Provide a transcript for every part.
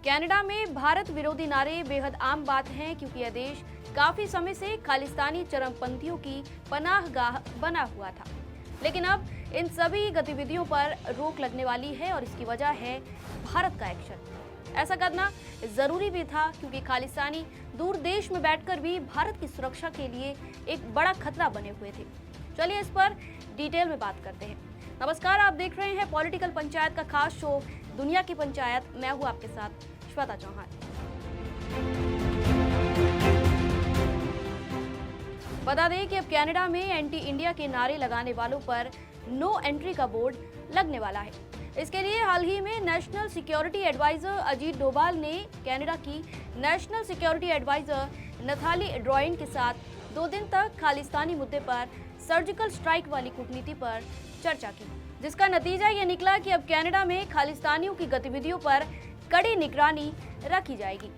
Canada में भारत विरोधी नारे बेहद आम बात हैं, क्योंकि यह देश काफी समय से खालिस्तानी चरमपंथियों की पनाहगाह बना हुआ था। लेकिन अब इन सभी गतिविधियों पर रोक लगने वाली है और इसकी वजह है भारत का एक्शन। ऐसा करना जरूरी भी था, क्योंकि खालिस्तानी दूर देश में बैठकर भी भारत की सुरक्षा के लिए एक बड़ा खतरा बने हुए थे। चलिए इस पर डिटेल में बात करते हैं। नमस्कार, आप देख रहे हैं पॉलिटिकल पंचायत का खास शो दुनिया की पंचायत। मैं हूं आपके साथ श्वेता चौहान। बता दें कि अब कनाडा में एंटी इंडिया के नारे लगाने वालों पर नो एंट्री का बोर्ड लगने वाला है। इसके लिए हाल ही में national security adviser Ajit Doval ने कनाडा की national security adviser Nathalie Drouin के साथ 2 दिन तक खालिस्तानी मुद्दे पर सर्जिकल स्ट्राइक वाली कूटनीति पर चर्चा की, जिसका नतीजा ये निकला कि अब कनाडा में खालिस्तानियों की गतिविधियों पर कड़ी निगरानी रखी जाएगी।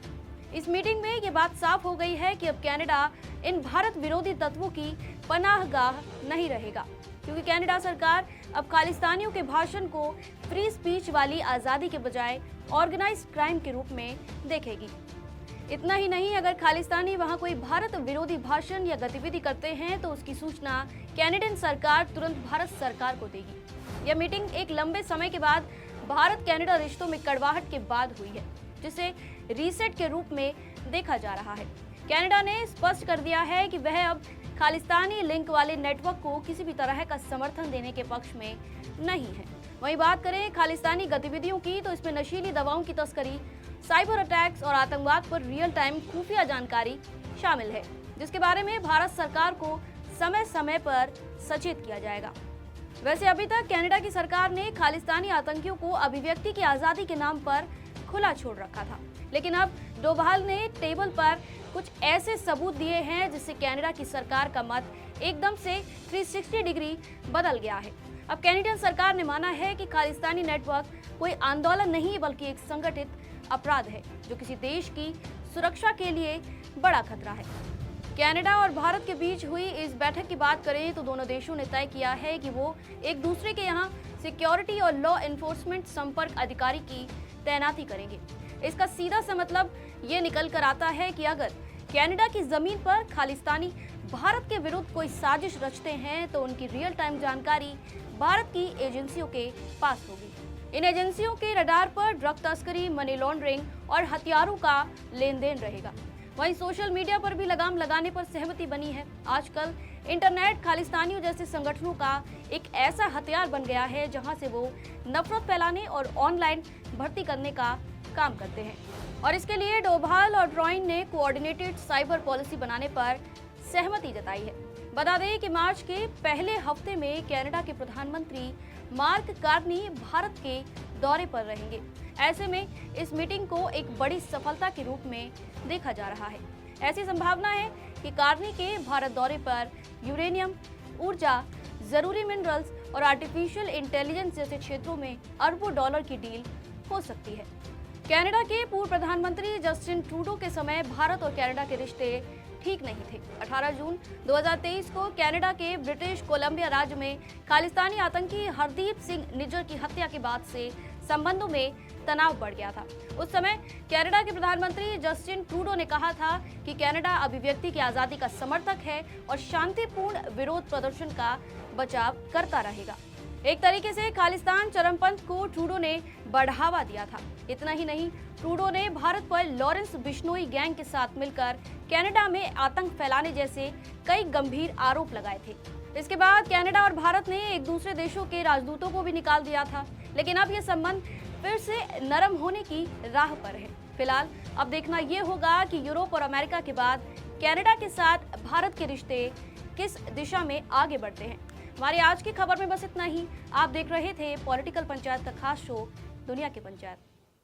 इस मीटिंग में ये बात साफ हो गई है कि अब कनाडा इन भारत विरोधी तत्वों की पनाहगाह नहीं रहेगा, क्योंकि कनाडा सरकार अब खालिस्तानियों के भाषण को फ्री स्पीच वाली आज़ादी के बजाय ऑर्गेनाइज्ड क्राइम के रूप में देखेगी। इतना ही नहीं, अगर खालिस्तानी वहां कोई भारत विरोधी भाषण या गतिविधि करते हैं तो उसकी सूचना कैनेडियन सरकार तुरंत भारत सरकार को देगी। यह मीटिंग एक लंबे समय के बाद भारत कनाडा रिश्तों में कड़वाहट के बाद हुई है, जिसे रीसेट के रूप में देखा जा रहा है। कनाडा ने स्पष्ट कर दिया है कि वह अब खालिस्तानी लिंक वाले नेटवर्क को किसी भी तरह का समर्थन देने के पक्ष में नहीं है। वहीं बात करें खालिस्तानी गतिविधियों की, तो इसमें नशीली दवाओं की तस्करी, साइबर अटैक्स और आतंकवाद पर रियल टाइम खुफिया जानकारी शामिल है, जिसके बारे में भारत सरकार को समय समय पर सचेत किया जाएगा। वैसे अभी तक कनाडा की सरकार ने खालिस्तानी आतंकियों को अभिव्यक्ति की आज़ादी के नाम पर खुला छोड़ रखा था, लेकिन अब डोभाल ने टेबल पर कुछ ऐसे सबूत दिए हैं जिससे कनाडा की सरकार का मत एकदम से 360 डिग्री बदल गया है। अब कैनेडियन सरकार ने माना है कि खालिस्तानी नेटवर्क कोई आंदोलन नहीं, बल्कि एक संगठित अपराध है जो किसी देश की सुरक्षा के लिए बड़ा खतरा है। कनाडा और भारत के बीच हुई इस बैठक की बात करें तो दोनों देशों ने तय किया है कि वो एक दूसरे के यहाँ सिक्योरिटी और लॉ एनफोर्समेंट संपर्क अधिकारी की तैनाती करेंगे। इसका सीधा सा मतलब ये निकल कर आता है कि अगर कनाडा की जमीन पर खालिस्तानी भारत के विरुद्ध कोई साजिश रचते हैं तो उनकी रियल टाइम जानकारी भारत की एजेंसियों के पास होगी। इन एजेंसियों के रडार पर ड्रग तस्करी, मनी लॉन्ड्रिंग और हथियारों का लेन देन रहेगा। वहीं सोशल मीडिया पर भी लगाम लगाने पर सहमति बनी है। आजकल इंटरनेट खालिस्तानियों जैसे संगठनों का एक ऐसा हथियार बन गया है जहां से वो नफरत फैलाने और ऑनलाइन भर्ती करने का काम करते हैं। और इसके लिए डोभाल और ड्रॉइन ने कोऑर्डिनेटेड साइबर पॉलिसी बनाने पर सहमति जताई है। बता दें कि मार्च के पहले हफ्ते में कनाडा के प्रधानमंत्री मार्क कार्नी भारत के दौरे पर रहेंगे। ऐसे में इस मीटिंग को एक बड़ी सफलता के रूप में देखा जा रहा है। ऐसी संभावना है कि कार्नी के भारत दौरे पर यूरेनियम, ऊर्जा, जरूरी मिनरल्स और आर्टिफिशियल इंटेलिजेंस जैसे क्षेत्रों में अरबों डॉलर की डील हो सकती है। कनाडा के पूर्व प्रधानमंत्री जस्टिन ट्रूडो के समय भारत और कनाडा के रिश्ते ठीक नहीं थे। 18 जून 2023 को कनाडा के ब्रिटिश कोलंबिया राज्य में खालिस्तानी आतंकी हरदीप सिंह निज्जर की हत्या के बाद से संबंधों में तनाव बढ़ गया था। उस समय कनाडा के प्रधानमंत्री जस्टिन ट्रूडो ने कहा था कि कनाडा अभिव्यक्ति की आज़ादी का समर्थक है और शांतिपूर्ण विरोध प्रदर्शन का बचाव करता रहेगा। एक तरीके से खालिस्तान चरमपंथ को ट्रूडो ने बढ़ावा दिया था। इतना ही नहीं, ट्रूडो ने भारत पर लॉरेंस बिश्नोई गैंग के साथ मिलकर कनाडा में आतंक फैलाने जैसे कई गंभीर आरोप लगाए थे। इसके बाद कनाडा और भारत ने एक दूसरे देशों के राजदूतों को भी निकाल दिया था, लेकिन अब ये संबंध फिर से नरम होने की राह पर है। फिलहाल अब देखना ये होगा कि यूरोप और अमेरिका के बाद कनाडा के साथ भारत के रिश्ते किस दिशा में आगे बढ़ते हैं। हमारी आज की खबर में बस इतना ही। आप देख रहे थे पॉलिटिकल पंचायत का खास शो दुनिया की पंचायत।